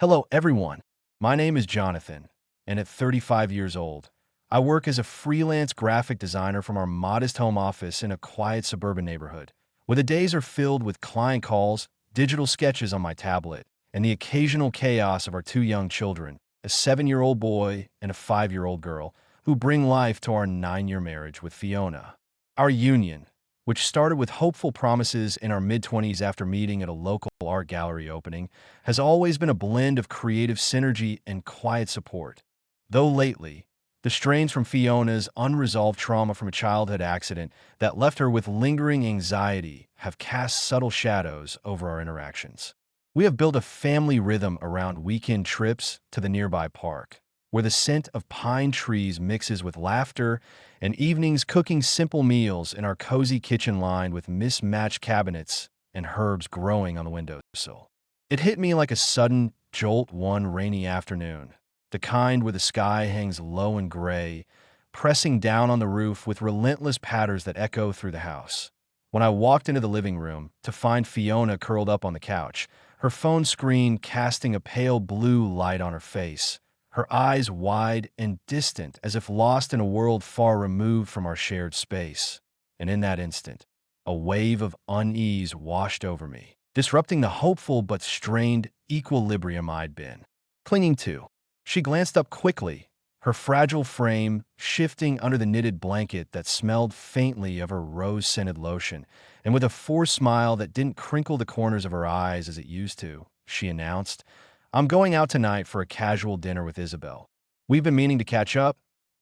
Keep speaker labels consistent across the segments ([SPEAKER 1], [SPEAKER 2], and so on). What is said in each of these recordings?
[SPEAKER 1] Hello, everyone. My name is Jonathan, and at 35 years old, I work as a freelance graphic designer from our modest home office in a quiet suburban neighborhood, where the days are filled with client calls, digital sketches on my tablet, and the occasional chaos of our two young children, a 7-year-old boy and a 5-year-old girl, who bring life to our 9-year marriage with Fiona. Our union, which started with hopeful promises in our mid-20s after meeting at a local art gallery opening, has always been a blend of creative synergy and quiet support. Though lately, the strains from Fiona's unresolved trauma from a childhood accident that left her with lingering anxiety have cast subtle shadows over our interactions. We have built a family rhythm around weekend trips to the nearby park, where the scent of pine trees mixes with laughter, and evenings cooking simple meals in our cozy kitchen lined with mismatched cabinets and herbs growing on the windowsill. It hit me like a sudden jolt one rainy afternoon, the kind where the sky hangs low and gray, pressing down on the roof with relentless patters that echo through the house. When I walked into the living room to find Fiona curled up on the couch, her phone screen casting a pale blue light on her face, her eyes wide and distant as if lost in a world far removed from our shared space. And in that instant, a wave of unease washed over me, disrupting the hopeful but strained equilibrium I'd been clinging to. She glanced up quickly, her fragile frame shifting under the knitted blanket that smelled faintly of her rose-scented lotion, and with a forced smile that didn't crinkle the corners of her eyes as it used to, she announced, "I'm going out tonight for a casual dinner with Isabel. We've been meaning to catch up,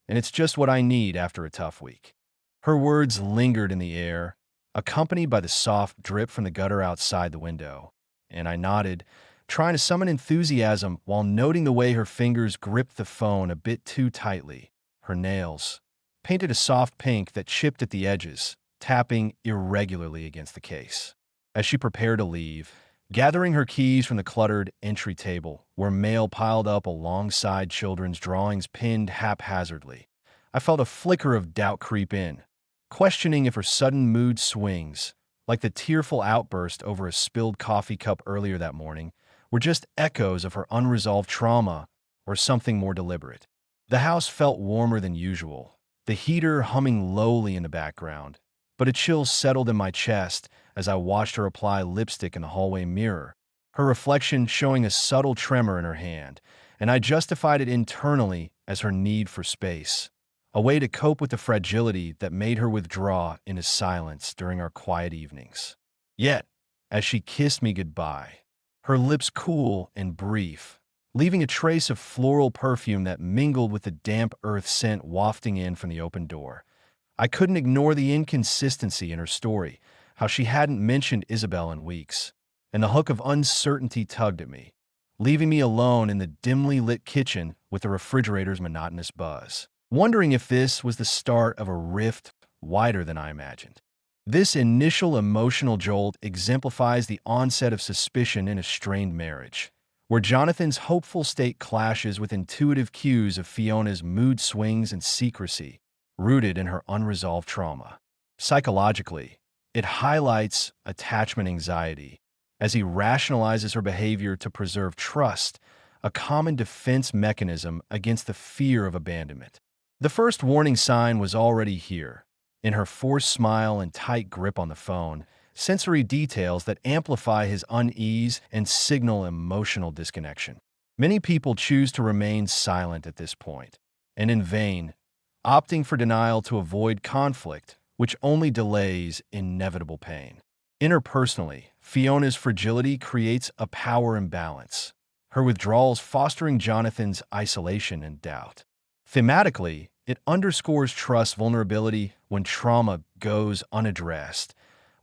[SPEAKER 1] and it's just what I need after a tough week." Her words lingered in the air, accompanied by the soft drip from the gutter outside the window, and I nodded, trying to summon enthusiasm while noting the way her fingers gripped the phone a bit too tightly. Her nails, painted a soft pink that chipped at the edges, tapping irregularly against the case. As she prepared to leave, gathering her keys from the cluttered entry table, where mail piled up alongside children's drawings pinned haphazardly, I felt a flicker of doubt creep in, questioning if her sudden mood swings, like the tearful outburst over a spilled coffee cup earlier that morning, were just echoes of her unresolved trauma or something more deliberate. The house felt warmer than usual, the heater humming lowly in the background, but a chill settled in my chest as I watched her apply lipstick in the hallway mirror, her reflection showing a subtle tremor in her hand, and I justified it internally as her need for space, a way to cope with the fragility that made her withdraw into silence during our quiet evenings. Yet, as she kissed me goodbye, her lips cool and brief, leaving a trace of floral perfume that mingled with the damp earth scent wafting in from the open door, I couldn't ignore the inconsistency in her story, how she hadn't mentioned Isabel in weeks, and the hook of uncertainty tugged at me, leaving me alone in the dimly lit kitchen with the refrigerator's monotonous buzz, wondering if this was the start of a rift wider than I imagined. This initial emotional jolt exemplifies the onset of suspicion in a strained marriage, where Jonathan's hopeful state clashes with intuitive cues of Fiona's mood swings and secrecy, rooted in her unresolved trauma. Psychologically, it highlights attachment anxiety, as he rationalizes her behavior to preserve trust, a common defense mechanism against the fear of abandonment. The first warning sign was already here, in her forced smile and tight grip on the phone, sensory details that amplify his unease and signal emotional disconnection. Many people choose to remain silent at this point, and in vain, opting for denial to avoid conflict, which only delays inevitable pain. Interpersonally, Fiona's fragility creates a power imbalance, her withdrawals fostering Jonathan's isolation and doubt. Thematically, it underscores trust vulnerability when trauma goes unaddressed,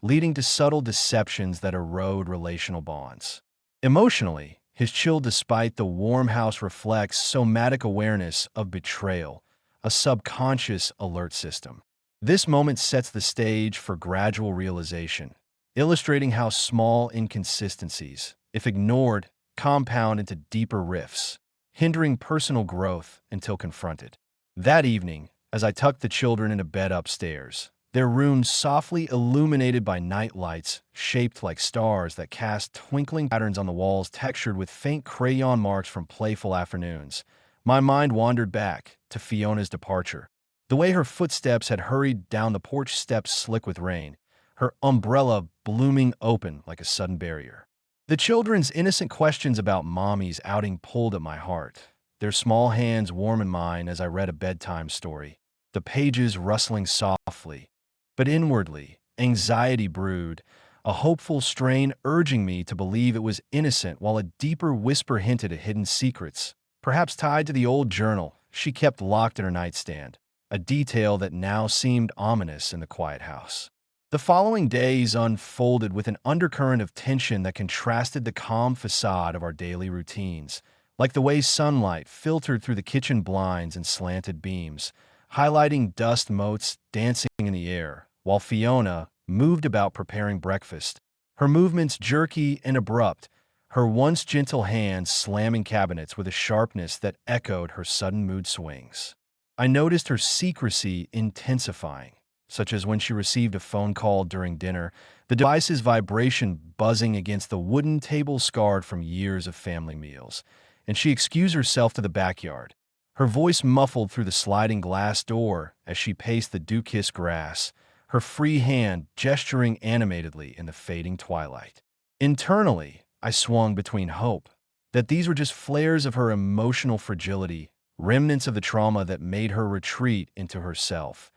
[SPEAKER 1] leading to subtle deceptions that erode relational bonds. Emotionally, his chill despite the warm house reflects somatic awareness of betrayal, a subconscious alert system. This moment sets the stage for gradual realization, illustrating how small inconsistencies, if ignored, compound into deeper rifts, hindering personal growth until confronted. That evening, as I tucked the children into bed upstairs, their rooms softly illuminated by night lights shaped like stars that cast twinkling patterns on the walls textured with faint crayon marks from playful afternoons. My mind wandered back to Fiona's departure. The way her footsteps had hurried down the porch steps slick with rain, her umbrella blooming open like a sudden barrier. The children's innocent questions about Mommy's outing pulled at my heart, their small hands warm in mine as I read a bedtime story, the pages rustling softly. But inwardly, anxiety brewed, a hopeful strain urging me to believe it was innocent while a deeper whisper hinted at hidden secrets, perhaps tied to the old journal she kept locked in her nightstand, a detail that now seemed ominous in the quiet house. The following days unfolded with an undercurrent of tension that contrasted the calm facade of our daily routines, like the way sunlight filtered through the kitchen blinds and slanted beams, highlighting dust motes dancing in the air, while Fiona moved about preparing breakfast, her movements jerky and abrupt, her once gentle hands slamming cabinets with a sharpness that echoed her sudden mood swings. I noticed her secrecy intensifying, such as when she received a phone call during dinner, the device's vibration buzzing against the wooden table scarred from years of family meals, and she excused herself to the backyard, her voice muffled through the sliding glass door as she paced the dew-kissed grass, her free hand gesturing animatedly in the fading twilight. Internally, I swung between hope that these were just flares of her emotional fragility, remnants of the trauma that made her retreat into herself,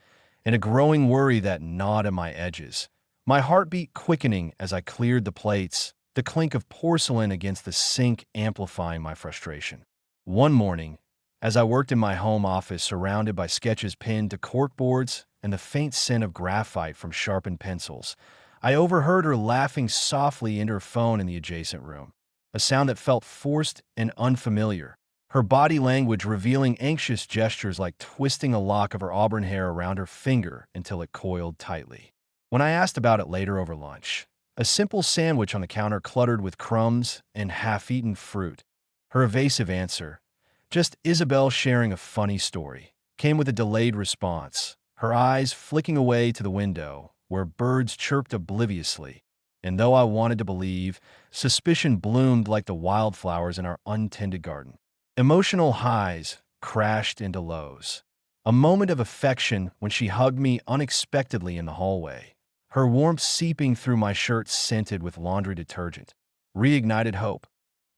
[SPEAKER 1] and a growing worry that gnawed at my edges, my heartbeat quickening as I cleared the plates, the clink of porcelain against the sink amplifying my frustration. One morning, as I worked in my home office surrounded by sketches pinned to corkboards and the faint scent of graphite from sharpened pencils, I overheard her laughing softly into her phone in the adjacent room, a sound that felt forced and unfamiliar, her body language revealing anxious gestures like twisting a lock of her auburn hair around her finger until it coiled tightly. When I asked about it later over lunch, a simple sandwich on the counter cluttered with crumbs and half-eaten fruit, her evasive answer, "Just Isabel sharing a funny story," came with a delayed response, her eyes flicking away to the window, where birds chirped obliviously. And though I wanted to believe, suspicion bloomed like the wildflowers in our untended garden. Emotional highs crashed into lows. A moment of affection when she hugged me unexpectedly in the hallway, her warmth seeping through my shirt scented with laundry detergent, reignited hope,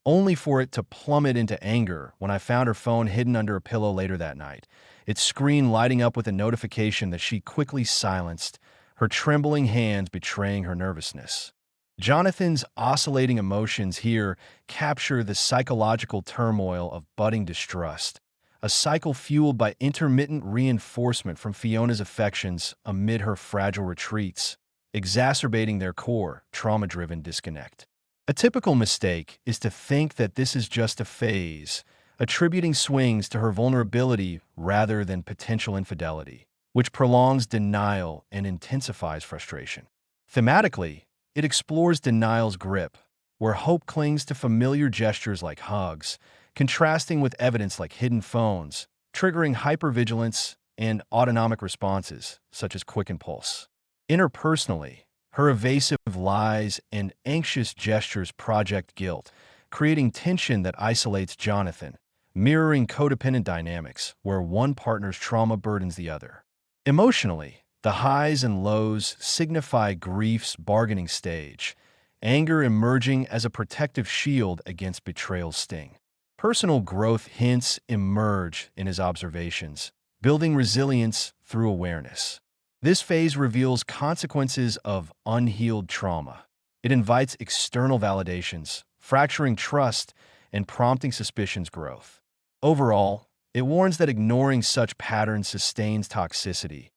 [SPEAKER 1] only for it to plummet into anger when I found her phone hidden under a pillow later that night, its screen lighting up with a notification that she quickly silenced, her trembling hands betraying her nervousness. Jonathan's oscillating emotions here capture the psychological turmoil of budding distrust, a cycle fueled by intermittent reinforcement from Fiona's affections amid her fragile retreats, exacerbating their core, trauma-driven disconnect. A typical mistake is to think that this is just a phase, attributing swings to her vulnerability rather than potential infidelity, which prolongs denial and intensifies frustration. Thematically, it explores denial's grip, where hope clings to familiar gestures like hugs, contrasting with evidence like hidden phones, triggering hypervigilance and autonomic responses, such as quick impulse. Interpersonally, her evasive lies and anxious gestures project guilt, creating tension that isolates Jonathan, mirroring codependent dynamics where one partner's trauma burdens the other. Emotionally, the highs and lows signify grief's bargaining stage, anger emerging as a protective shield against betrayal's sting. Personal growth hints emerge in his observations, building resilience through awareness. This phase reveals consequences of unhealed trauma. It invites external validations, fracturing trust and prompting suspicion's growth. Overall, it warns that ignoring such patterns sustains toxicity,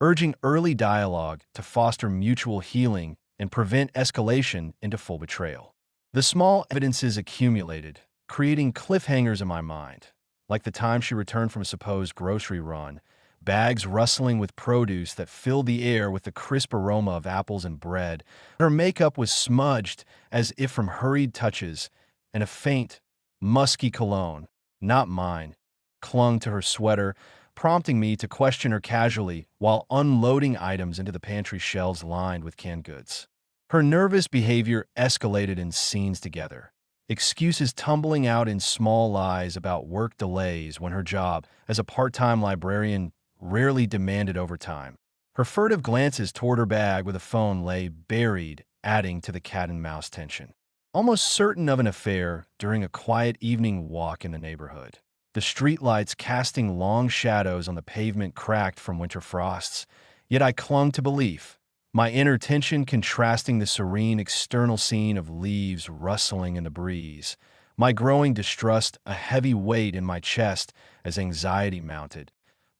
[SPEAKER 1] urging early dialogue to foster mutual healing and prevent escalation into full betrayal. The small evidences accumulated, creating cliffhangers in my mind, like the time she returned from a supposed grocery run, bags rustling with produce that filled the air with the crisp aroma of apples and bread. Her makeup was smudged as if from hurried touches, and a faint, musky cologne, not mine, clung to her sweater, prompting me to question her casually while unloading items into the pantry shelves lined with canned goods. Her nervous behavior escalated in scenes together, excuses tumbling out in small lies about work delays when her job as a part-time librarian rarely demanded overtime. Her furtive glances toward her bag with a phone lay buried, adding to the cat-and-mouse tension. Almost certain of an affair during a quiet evening walk in the neighborhood. The streetlights casting long shadows on the pavement cracked from winter frosts, yet I clung to belief, my inner tension contrasting the serene external scene of leaves rustling in the breeze, my growing distrust a heavy weight in my chest as anxiety mounted,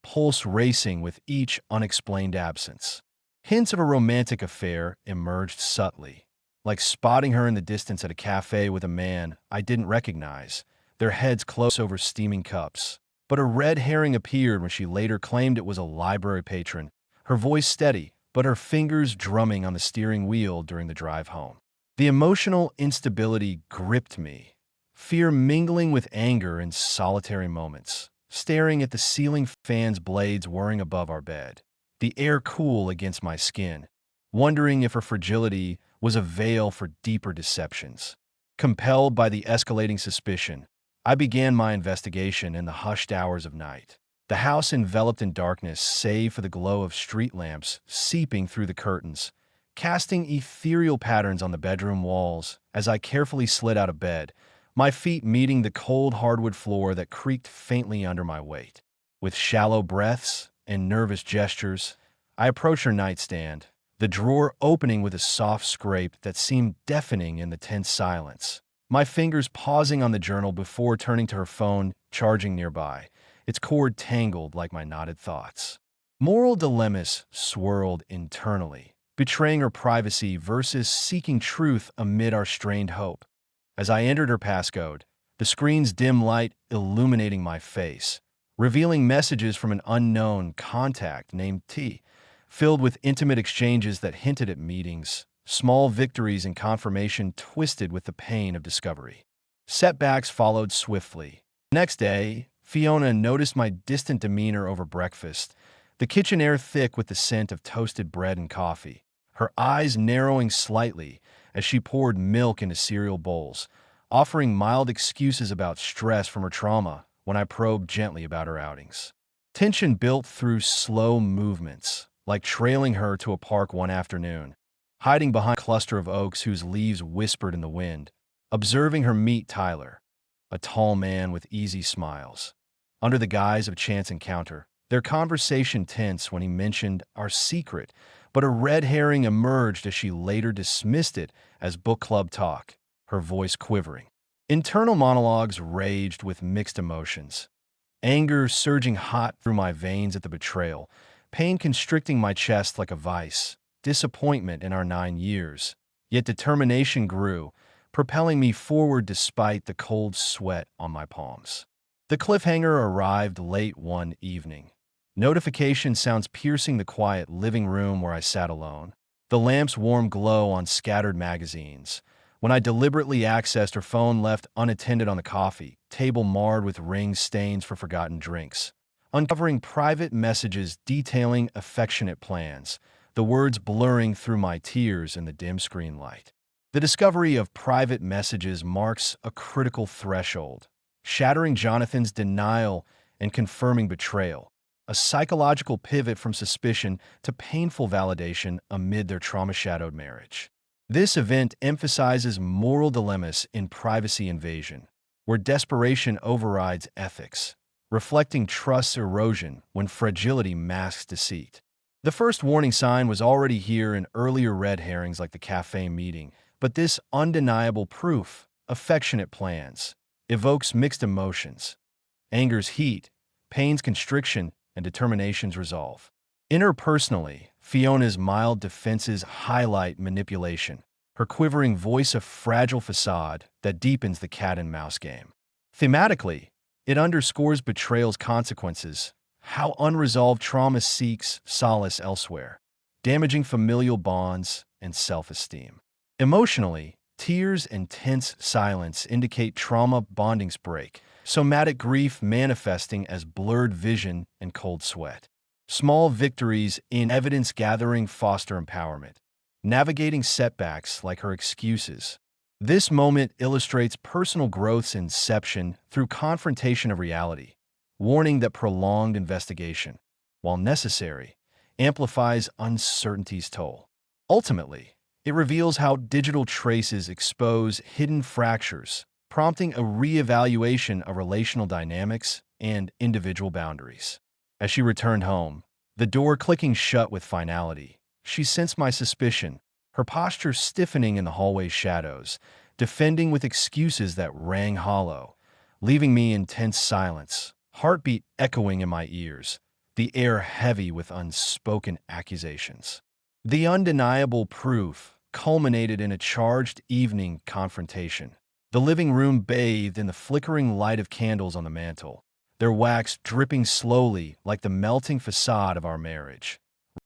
[SPEAKER 1] pulse racing with each unexplained absence. Hints of a romantic affair emerged subtly, like spotting her in the distance at a cafe with a man I didn't recognize, their heads close over steaming cups. But a red herring appeared when she later claimed it was a library patron, her voice steady, but her fingers drumming on the steering wheel during the drive home. The emotional instability gripped me, fear mingling with anger in solitary moments, staring at the ceiling fan's blades whirring above our bed, the air cool against my skin, wondering if her fragility was a veil for deeper deceptions. Compelled by the escalating suspicion, I began my investigation in the hushed hours of night. The house enveloped in darkness save for the glow of street lamps seeping through the curtains, casting ethereal patterns on the bedroom walls as I carefully slid out of bed, my feet meeting the cold hardwood floor that creaked faintly under my weight. With shallow breaths and nervous gestures, I approached her nightstand, the drawer opening with a soft scrape that seemed deafening in the tense silence. My fingers pausing on the journal before turning to her phone, charging nearby, its cord tangled like my knotted thoughts. Moral dilemmas swirled internally, betraying her privacy versus seeking truth amid our strained hope. As I entered her passcode, the screen's dim light illuminating my face, revealing messages from an unknown contact named T, filled with intimate exchanges that hinted at meetings, small victories and confirmation twisted with the pain of discovery. Setbacks followed swiftly. Next day, Fiona noticed my distant demeanor over breakfast, the kitchen air thick with the scent of toasted bread and coffee, her eyes narrowing slightly as she poured milk into cereal bowls, offering mild excuses about stress from her trauma when I probed gently about her outings. Tension built through slow movements, like trailing her to a park one afternoon, hiding behind a cluster of oaks whose leaves whispered in the wind, observing her meet Tyler, a tall man with easy smiles. Under the guise of chance encounter, their conversation tense when he mentioned our secret, but a red herring emerged as she later dismissed it as book club talk, her voice quivering. Internal monologues raged with mixed emotions, anger surging hot through my veins at the betrayal, pain constricting my chest like a vice, disappointment in our 9 years, yet determination grew, propelling me forward despite the cold sweat on my palms. The cliffhanger arrived late one evening. Notification sounds piercing the quiet living room where I sat alone, the lamp's warm glow on scattered magazines. When I deliberately accessed her phone left unattended on the coffee table marred with ring stains for forgotten drinks, uncovering private messages detailing affectionate plans, the words blurring through my tears in the dim screen light. The discovery of private messages marks a critical threshold, shattering Jonathan's denial and confirming betrayal, a psychological pivot from suspicion to painful validation amid their trauma-shadowed marriage. This event emphasizes moral dilemmas in privacy invasion, where desperation overrides ethics, reflecting trust erosion when fragility masks deceit. The first warning sign was already here in earlier red herrings like the cafe meeting, but this undeniable proof, affectionate plans, evokes mixed emotions, anger's heat, pain's constriction, and determination's resolve. Interpersonally, Fiona's mild defenses highlight manipulation, her quivering voice a fragile facade that deepens the cat-and-mouse game. Thematically, it underscores betrayal's consequences, how unresolved trauma seeks solace elsewhere, damaging familial bonds and self-esteem. Emotionally, Tears and tense silence indicate trauma bondings break, somatic grief manifesting as blurred vision and cold sweat. Small victories in evidence gathering foster empowerment, navigating setbacks like her excuses. This moment illustrates personal growth's inception through confrontation of reality, warning that prolonged investigation, while necessary, amplifies uncertainty's toll. Ultimately, it reveals how digital traces expose hidden fractures, prompting a reevaluation of relational dynamics and individual boundaries. As she returned home, the door clicking shut with finality, she sensed my suspicion, her posture stiffening in the hallway's shadows, defending with excuses that rang hollow, leaving me in tense silence, heartbeat echoing in my ears, the air heavy with unspoken accusations. The undeniable proof culminated in a charged evening confrontation. The living room bathed in the flickering light of candles on the mantel, their wax dripping slowly like the melting facade of our marriage.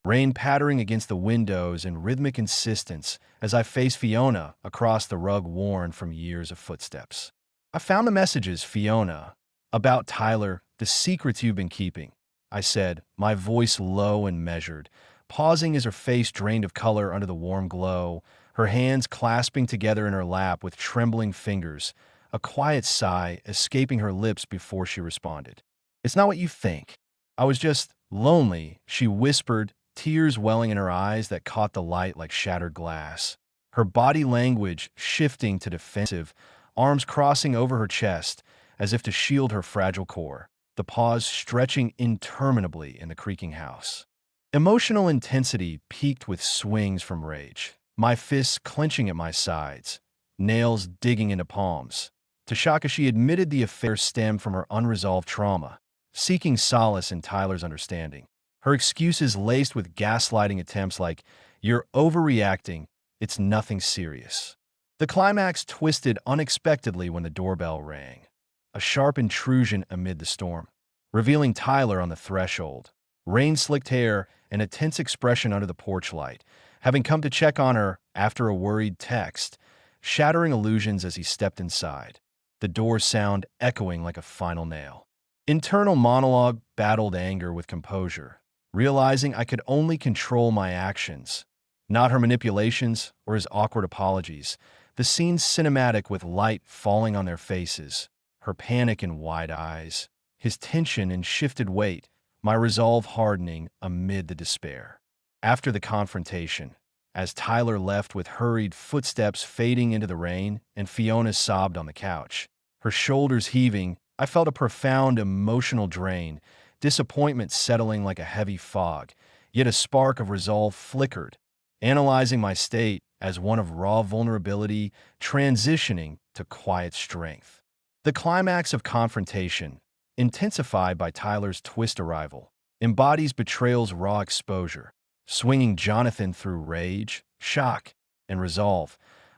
[SPEAKER 1] Rain pattering against the windows in rhythmic insistence as I faced Fiona across the rug worn from years of footsteps. "I found the messages, Fiona, about Tyler, the secrets you've been keeping," I said, my voice low and measured, pausing as her face drained of color under the warm glow, her hands clasping together in her lap with trembling fingers, a quiet sigh escaping her lips before she responded. "It's not what you think. I was just lonely," she whispered, tears welling in her eyes that caught the light like shattered glass. Her body language shifting to defensive, arms crossing over her chest as if to shield her fragile core, the pause stretching interminably in the creaking house. Emotional intensity peaked with swings from rage, my fists clenching at my sides, nails digging into palms. To shock as she admitted the affair stemmed from her unresolved trauma, seeking solace in Tyler's understanding. Her excuses laced with gaslighting attempts like, "You're overreacting, it's nothing serious." The climax twisted unexpectedly when the doorbell rang, a sharp intrusion amid the storm, revealing Tyler on the threshold, rain-slicked hair and a tense expression under the porch light, having come to check on her after a worried text, shattering illusions as he stepped inside, the door's sound echoing like a final nail. Internal monologue battled anger with composure, realizing I could only control my actions, not her manipulations or his awkward apologies. The scene cinematic with light falling on their faces, her panic in wide eyes, his tension in shifted weight, my resolve hardening amid the despair. After the confrontation, as Tyler left with hurried footsteps fading into the rain and Fiona sobbed on the couch, her shoulders heaving, I felt a profound emotional drain, disappointment settling like a heavy fog, yet a spark of resolve flickered, analyzing my state as one of raw vulnerability transitioning to quiet strength. The climax of confrontation, intensified by Tyler's twist arrival, embodies betrayal's raw exposure, swinging Jonathan through rage, shock, and resolve,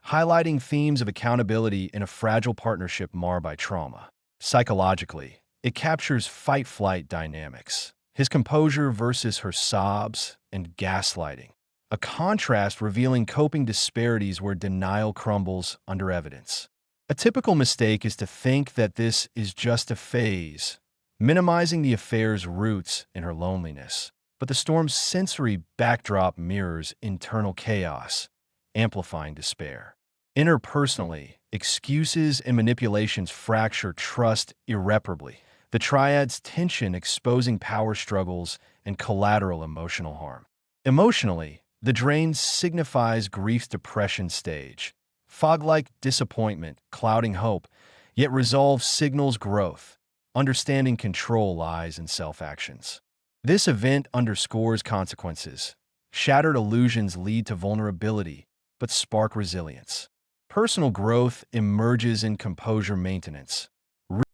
[SPEAKER 1] highlighting themes of accountability in a fragile partnership marred by trauma. Psychologically, it captures fight-flight dynamics, his composure versus her sobs and gaslighting, a contrast revealing coping disparities where denial crumbles under evidence. A typical mistake is to think that this is just a phase, minimizing the affair's roots in her loneliness. But the storm's sensory backdrop mirrors internal chaos, amplifying despair. Interpersonally, excuses and manipulations fracture trust irreparably, the triad's tension exposing power struggles and collateral emotional harm. Emotionally, the drain signifies grief's depression stage, fog-like disappointment clouding hope, yet resolve signals growth, understanding control lies in self-actions. This event underscores consequences. Shattered illusions lead to vulnerability, but spark resilience. Personal growth emerges in composure maintenance,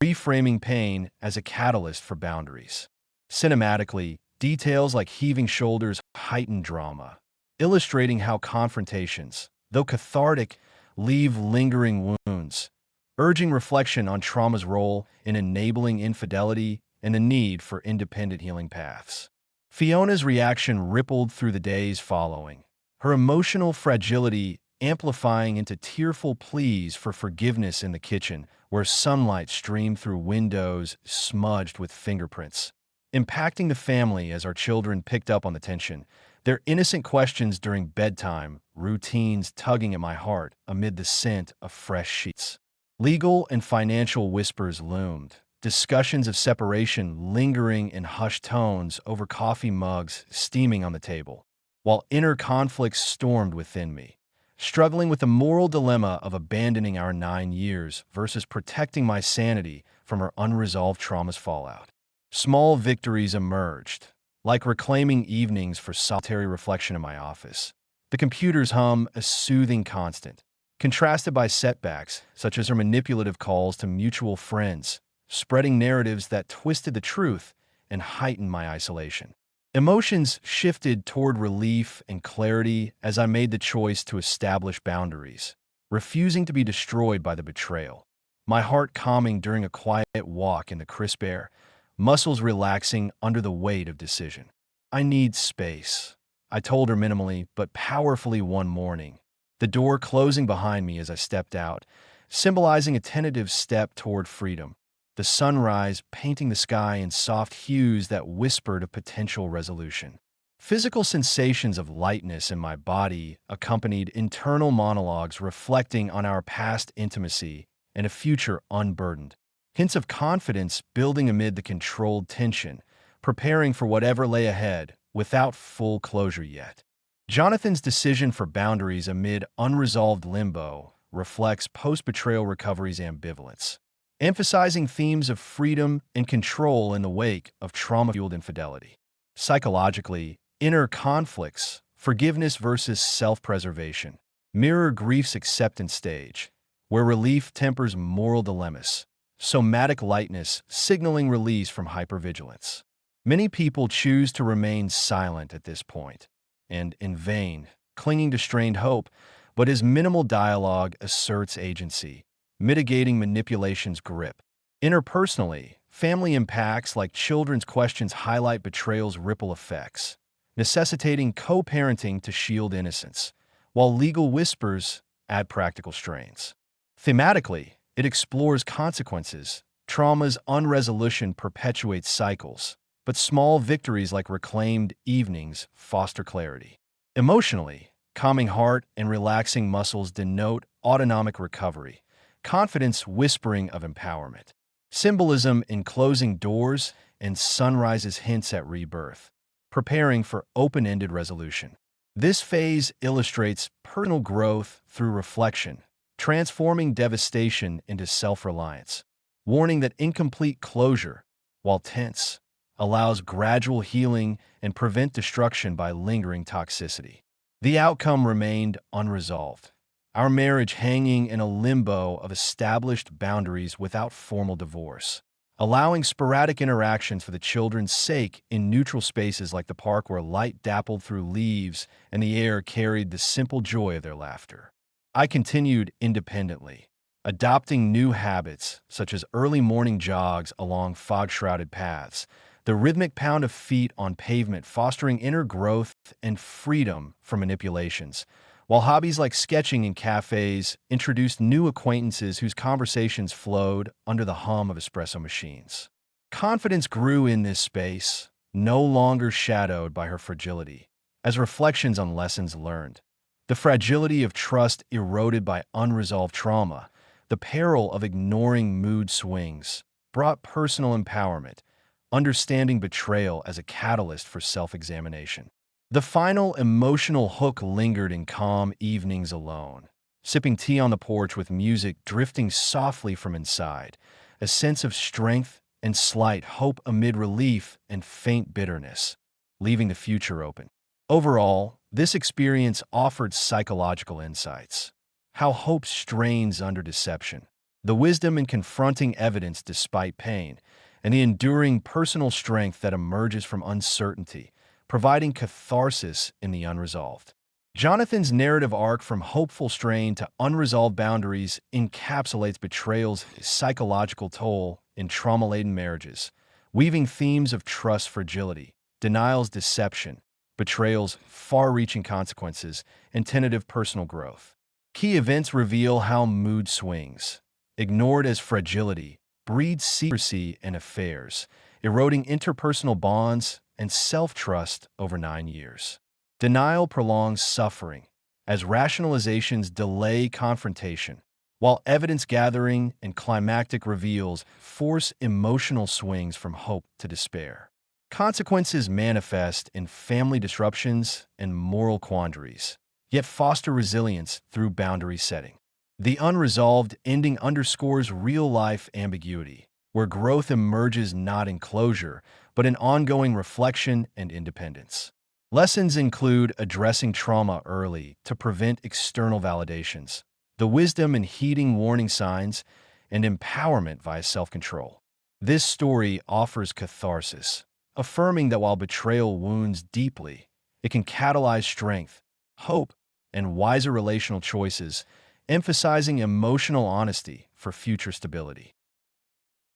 [SPEAKER 1] reframing pain as a catalyst for boundaries. Cinematically, details like heaving shoulders heighten drama, illustrating how confrontations, though cathartic, leave lingering wounds, urging reflection on trauma's role in enabling infidelity and the need for independent healing paths. Fiona's reaction rippled through the days following, her emotional fragility amplifying into tearful pleas for forgiveness in the kitchen, where sunlight streamed through windows smudged with fingerprints, impacting the family as our children picked up on the tension. Their innocent questions during bedtime, routines tugging at my heart amid the scent of fresh sheets. Legal and financial whispers loomed, discussions of separation lingering in hushed tones over coffee mugs steaming on the table, while inner conflicts stormed within me, struggling with the moral dilemma of abandoning our 9 years versus protecting my sanity from our unresolved trauma's fallout. Small victories emerged, like reclaiming evenings for solitary reflection in my office. The computer's hum, a soothing constant, contrasted by setbacks such as her manipulative calls to mutual friends, spreading narratives that twisted the truth and heightened my isolation. Emotions shifted toward relief and clarity as I made the choice to establish boundaries, refusing to be destroyed by the betrayal. My heart calming during a quiet walk in the crisp air, muscles relaxing under the weight of decision. I need space, I told her minimally but powerfully one morning, the door closing behind me as I stepped out, symbolizing a tentative step toward freedom. The sunrise painting the sky in soft hues that whispered of potential resolution. Physical sensations of lightness in my body accompanied internal monologues reflecting on our past intimacy and a future unburdened. Hints of confidence building amid the controlled tension, preparing for whatever lay ahead without full closure yet. Jonathan's decision for boundaries amid unresolved limbo reflects post-betrayal recovery's ambivalence, emphasizing themes of freedom and control in the wake of trauma-fueled infidelity. Psychologically, inner conflicts, forgiveness versus self-preservation, mirror grief's acceptance stage, where relief tempers moral dilemmas, somatic lightness signaling release from hypervigilance. Many people choose to remain silent at this point, and in vain, clinging to strained hope, but his minimal dialogue asserts agency, mitigating manipulation's grip. Interpersonally, family impacts like children's questions highlight betrayal's ripple effects, necessitating co-parenting to shield innocence, while legal whispers add practical strains. Thematically, it explores consequences. Trauma's unresolution perpetuates cycles, but small victories like reclaimed evenings foster clarity. Emotionally, calming heart and relaxing muscles denote autonomic recovery, confidence whispering of empowerment. Symbolism in closing doors and sunrises hints at rebirth, preparing for open-ended resolution. This phase illustrates personal growth through reflection, transforming devastation into self-reliance, warning that incomplete closure, while tense, allows gradual healing and prevent destruction by lingering toxicity. The outcome remained unresolved, our marriage hanging in a limbo of established boundaries without formal divorce, allowing sporadic interactions for the children's sake in neutral spaces like the park where light dappled through leaves and the air carried the simple joy of their laughter. I continued independently, adopting new habits such as early morning jogs along fog-shrouded paths, the rhythmic pound of feet on pavement fostering inner growth and freedom from manipulations, while hobbies like sketching in cafes introduced new acquaintances whose conversations flowed under the hum of espresso machines. Confidence grew in this space, no longer shadowed by her fragility, as reflections on lessons learned. The fragility of trust eroded by unresolved trauma, the peril of ignoring mood swings, brought personal empowerment, understanding betrayal as a catalyst for self-examination. The final emotional hook lingered in calm evenings alone, sipping tea on the porch with music drifting softly from inside, a sense of strength and slight hope amid relief and faint bitterness, leaving the future open. Overall, this experience offered psychological insights, how hope strains under deception, the wisdom in confronting evidence despite pain, and the enduring personal strength that emerges from uncertainty, providing catharsis in the unresolved. Jonathan's narrative arc from hopeful strain to unresolved boundaries encapsulates betrayal's psychological toll in trauma-laden marriages, weaving themes of trust fragility, denial's deception, betrayal's far-reaching consequences, and tentative personal growth. Key events reveal how mood swings, ignored as fragility, breeds secrecy in affairs, eroding interpersonal bonds and self-trust over 9 years. Denial prolongs suffering, as rationalizations delay confrontation, while evidence gathering and climactic reveals force emotional swings from hope to despair. Consequences manifest in family disruptions and moral quandaries, yet foster resilience through boundary setting. The unresolved ending underscores real-life ambiguity, where growth emerges not in closure, but in ongoing reflection and independence. Lessons include addressing trauma early to prevent external validations, the wisdom in heeding warning signs, and empowerment via self-control. This story offers catharsis, affirming that while betrayal wounds deeply, it can catalyze strength, hope, and wiser relational choices, emphasizing emotional honesty for future stability.